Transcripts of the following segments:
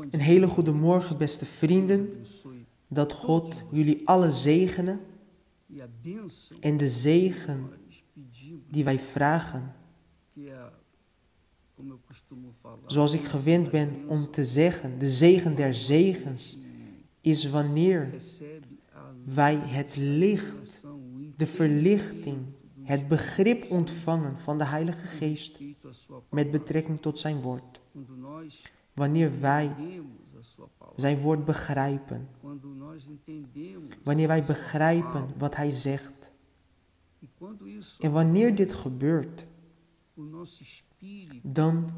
Een hele goede morgen, beste vrienden. Dat God jullie allen zegene. En de zegen die wij vragen, zoals ik gewend ben om te zeggen, de zegen der zegens is wanneer wij het licht, de verlichting, het begrip ontvangen van de Heilige Geest met betrekking tot zijn woord. Wanneer wij zijn woord begrijpen, wanneer wij begrijpen wat hij zegt. En wanneer dit gebeurt, dan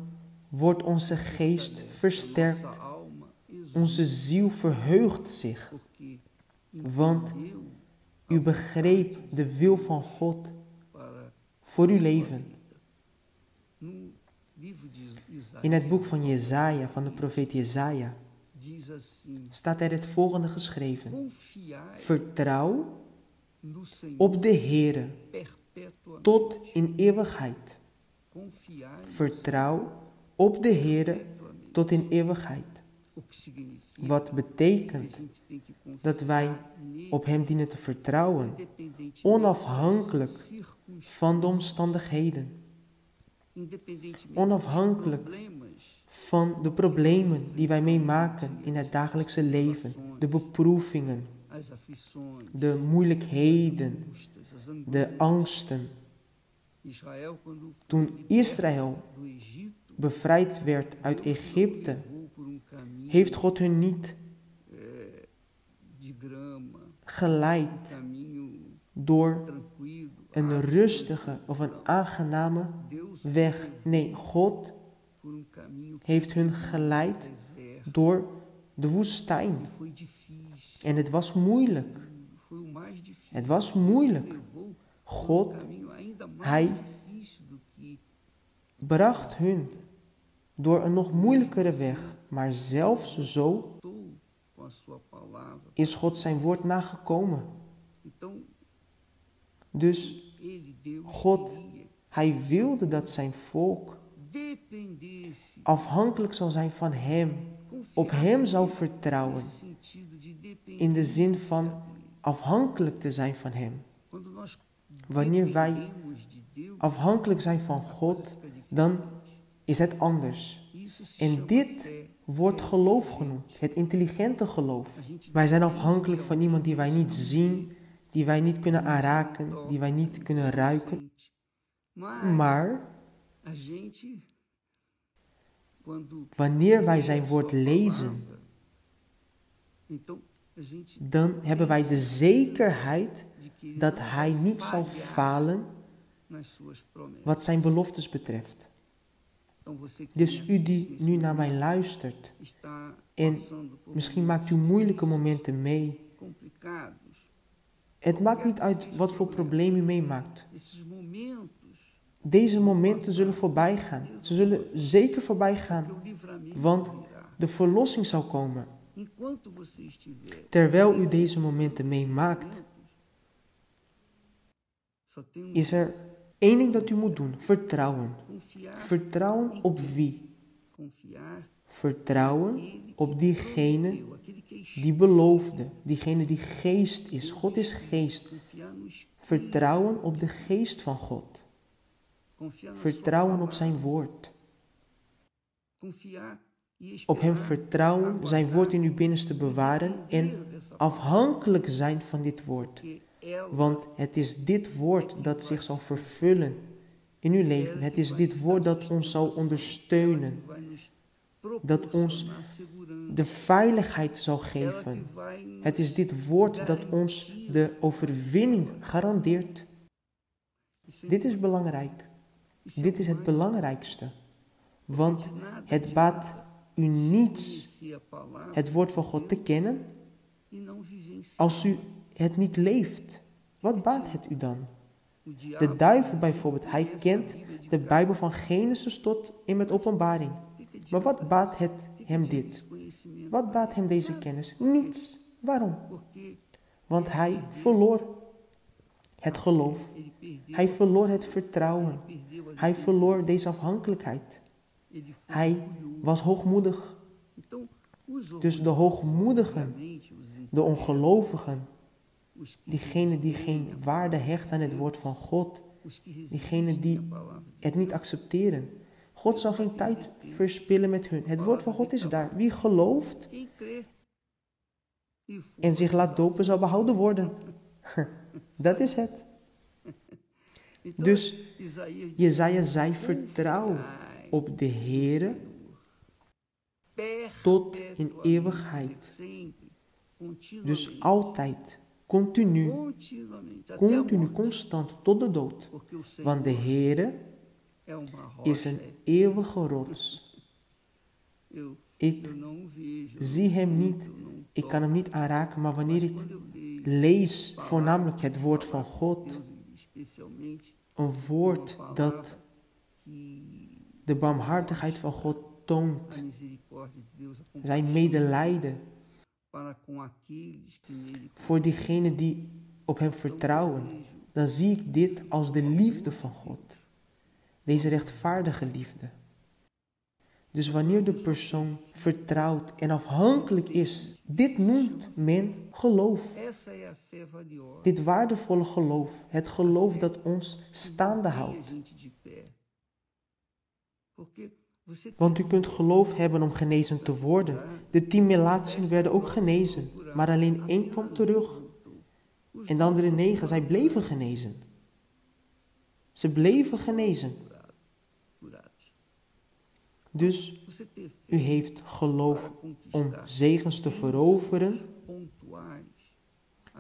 wordt onze geest versterkt. Onze ziel verheugt zich. Want u begreep de wil van God voor uw leven. In het boek van Jesaja, van de profeet Jesaja, staat er het volgende geschreven. Vertrouw op de Heere tot in eeuwigheid. Vertrouw op de Heere tot in eeuwigheid. Wat betekent dat wij op hem dienen te vertrouwen, onafhankelijk van de omstandigheden. Onafhankelijk van de problemen die wij meemaken in het dagelijkse leven, de beproevingen, de moeilijkheden, de angsten. Toen Israël bevrijd werd uit Egypte, heeft God hun niet geleid door een rustige of een aangename weg. Nee, God heeft hun geleid door de woestijn. En het was moeilijk. Het was moeilijk. God, hij bracht hun door een nog moeilijkere weg. Maar zelfs zo is God zijn woord nagekomen. Dus God, hij wilde dat zijn volk afhankelijk zou zijn van hem, op hem zou vertrouwen, in de zin van afhankelijk te zijn van hem. Wanneer wij afhankelijk zijn van God, dan is het anders. En dit wordt geloof genoemd, het intelligente geloof. Wij zijn afhankelijk van iemand die wij niet zien, die wij niet kunnen aanraken, die wij niet kunnen ruiken. Maar wanneer wij zijn woord lezen, dan hebben wij de zekerheid dat hij niet zal falen wat zijn beloftes betreft. Dus u die nu naar mij luistert en misschien maakt u moeilijke momenten mee. Het maakt niet uit wat voor probleem u meemaakt. Deze momenten zullen voorbij gaan. Ze zullen zeker voorbij gaan, want de verlossing zal komen. Terwijl u deze momenten meemaakt, is er één ding dat u moet doen: vertrouwen. Vertrouwen op wie? Vertrouwen op diegene die beloofde, diegene die geest is. God is geest. Vertrouwen op de geest van God. Vertrouwen op zijn woord. Op hem vertrouwen, zijn woord in uw binnenste bewaren en afhankelijk zijn van dit woord. Want het is dit woord dat zich zal vervullen in uw leven. Het is dit woord dat ons zal ondersteunen. Dat ons de veiligheid zal geven. Het is dit woord dat ons de overwinning garandeert. Dit is belangrijk. Dit is het belangrijkste. Want het baat u niets het woord van God te kennen als u het niet leeft. Wat baat het u dan? De duivel bijvoorbeeld, hij kent de Bijbel van Genesis tot en met Openbaring. Maar wat baat het hem dit? Wat baat hem deze kennis? Niets. Waarom? Want hij verloor het geloof. Hij verloor het vertrouwen. Hij verloor deze afhankelijkheid. Hij was hoogmoedig. Dus de hoogmoedigen, de ongelovigen, diegenen die geen waarde hechten aan het woord van God, diegenen die het niet accepteren. God zal geen tijd verspillen met hun. Het woord van God is daar. Wie gelooft en zich laat dopen zal behouden worden. Dat is het. Dus Jesaja zei: vertrouw op de Heere tot in eeuwigheid. Dus altijd, continu, constant tot de dood. Want de Heere is een eeuwige rots. Ik zie hem niet, ik kan hem niet aanraken, maar wanneer ik lees voornamelijk het woord van God, een woord dat de barmhartigheid van God toont, zijn medelijden voor diegenen die op hem vertrouwen, dan zie ik dit als de liefde van God. Deze rechtvaardige liefde. Dus wanneer de persoon vertrouwt en afhankelijk is, dit noemt men geloof. Dit waardevolle geloof, het geloof dat ons staande houdt. Want u kunt geloof hebben om genezen te worden. De 10 melaatsen werden ook genezen, maar alleen 1 kwam terug. En de andere 9, zij bleven genezen. Ze bleven genezen. Dus u heeft geloof om zegens te veroveren.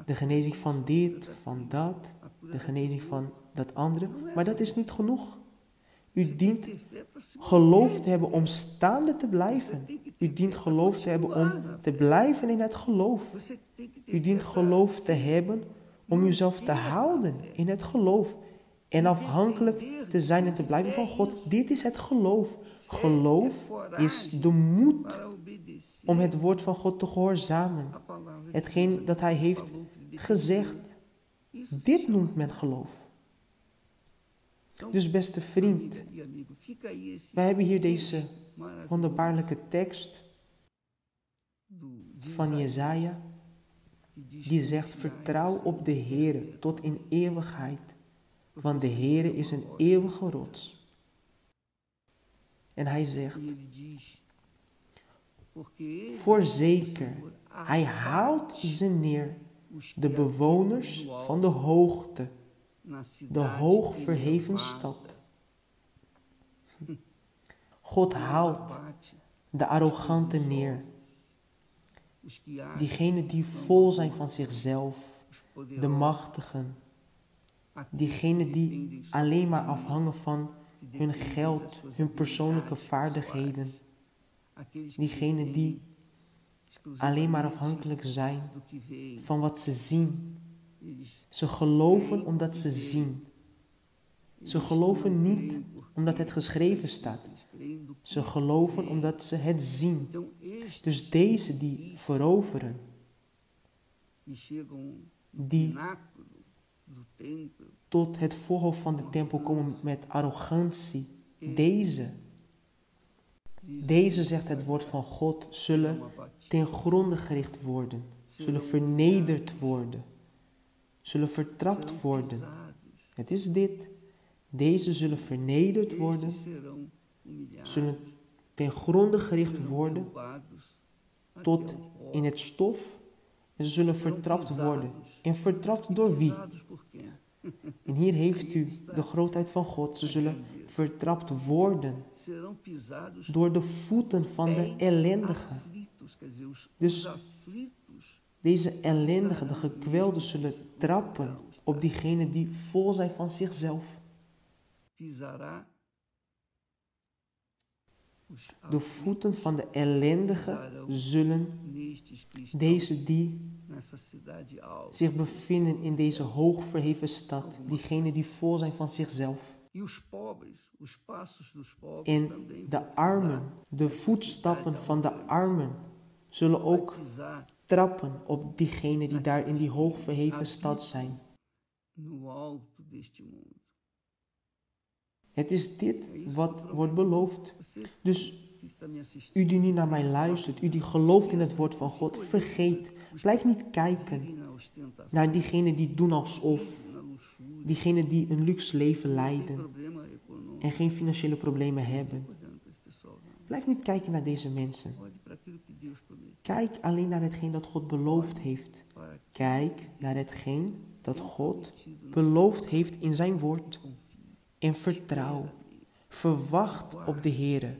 De genezing van dit, van dat, de genezing van dat andere. Maar dat is niet genoeg. U dient geloof te hebben om staande te blijven. U dient geloof te hebben om te blijven in het geloof. U dient geloof te hebben om uzelf te houden in het geloof. En afhankelijk te zijn en te blijven van God. Dit is het geloof. Geloof is de moed om het woord van God te gehoorzamen. Hetgeen dat hij heeft gezegd. Dit noemt men geloof. Dus beste vriend, wij hebben hier deze wonderbaarlijke tekst van Jesaja. Die zegt: vertrouw op de Heere tot in eeuwigheid. Want de Heere is een eeuwige rots. En hij zegt: voorzeker, hij haalt ze neer, de bewoners van de hoogte, de hoog verheven stad. God haalt de arroganten neer, diegenen die vol zijn van zichzelf, de machtigen, diegenen die alleen maar afhangen van hun geld, hun persoonlijke vaardigheden. Diegenen die alleen maar afhankelijk zijn van wat ze zien. Ze geloven omdat ze zien. Ze geloven niet omdat het geschreven staat. Ze geloven omdat ze het zien. Dus deze die veroveren, die tot het voorhoofd van de tempel komen met arrogantie. Deze zegt het woord van God, zullen ten gronde gericht worden. Zullen vernederd worden. Zullen vertrapt worden. Het is dit. Deze zullen vernederd worden. Zullen ten gronde gericht worden. Tot in het stof. En ze zullen vertrapt worden. En vertrapt door wie? En hier heeft u de grootheid van God. Ze zullen vertrapt worden door de voeten van de ellendigen. Dus deze ellendigen, de gekwelden, zullen trappen op diegenen die vol zijn van zichzelf. De voeten van de ellendigen zullen deze die zich bevinden in deze hoog verheven stad, diegenen die vol zijn van zichzelf. En de armen, de voetstappen van de armen, zullen ook trappen op diegenen die daar in die hoog verheven stad zijn. Het is dit wat wordt beloofd. Dus U die nu naar mij luistert, u die gelooft in het woord van God, vergeet. Blijf niet kijken naar diegenen die doen alsof. Diegenen die een luxe leven leiden en geen financiële problemen hebben. Blijf niet kijken naar deze mensen. Kijk alleen naar hetgeen dat God beloofd heeft. Kijk naar hetgeen dat God beloofd heeft in zijn woord. En vertrouw. Verwacht op de Heere.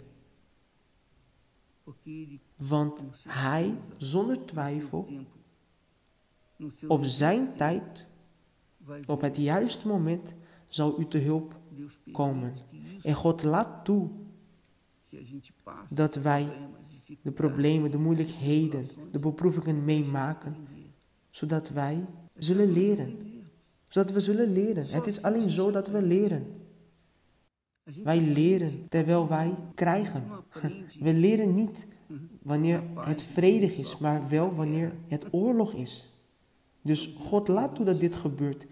Want Hij, zonder twijfel, op zijn tijd, op het juiste moment, zal u te hulp komen. En God laat toe dat wij de problemen, de moeilijkheden, de beproevingen meemaken, zodat wij zullen leren. Zodat we zullen leren. Het is alleen zo dat we leren. Wij leren terwijl wij krijgen. We leren niet wanneer het vredig is, maar wel wanneer het oorlog is. Dus God laat toe dat dit gebeurt.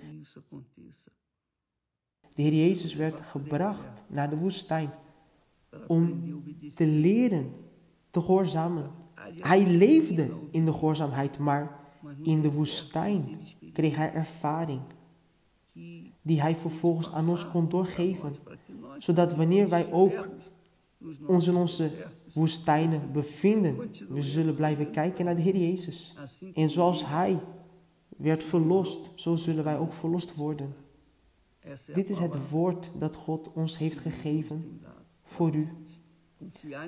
De Heer Jezus werd gebracht naar de woestijn om te leren te gehoorzamen. Hij leefde in de gehoorzaamheid, maar in de woestijn kreeg hij ervaring die hij vervolgens aan ons kon doorgeven. Zodat wanneer wij ook ons in onze woestijnen bevinden, we zullen blijven kijken naar de Heer Jezus. En zoals hij werd verlost, zo zullen wij ook verlost worden. Dit is het woord dat God ons heeft gegeven voor u.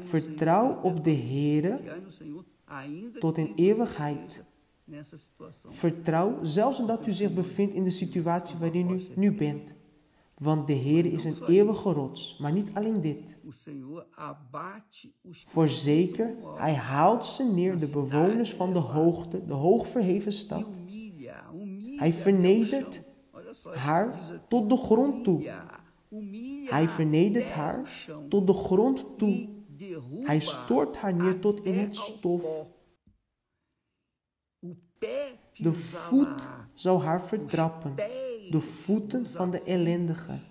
Vertrouw op de Heere tot in eeuwigheid. Vertrouw, zelfs omdat u zich bevindt in de situatie waarin u nu bent. Want de Heere is een eeuwige rots, maar niet alleen dit. Voorzeker, hij haalt ze neer, de bewoners van de hoogte, de hoogverheven stad. Hij vernedert haar tot de grond toe. Hij vernedert haar tot de grond toe. Hij stort haar neer tot in het stof. De voet zou haar vertrappen. De voeten van de ellendigen.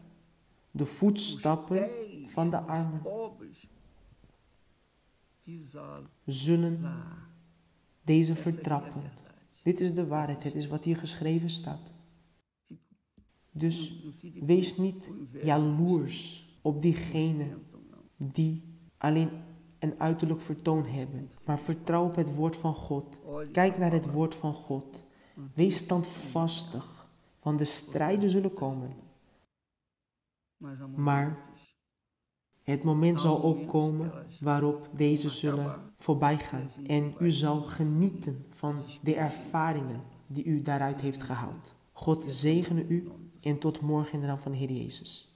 De voetstappen van de armen zullen deze vertrappen. Dit is de waarheid. Het is wat hier geschreven staat. Dus wees niet jaloers op diegenen die alleen een uiterlijk vertoon hebben. Maar vertrouw op het woord van God. Kijk naar het woord van God. Wees standvastig, want de strijden zullen komen. Maar het moment zal ook komen waarop deze zullen voorbij gaan. En u zal genieten van de ervaringen die u daaruit heeft gehaald. God zegene u en tot morgen in de naam van de Heer Jezus.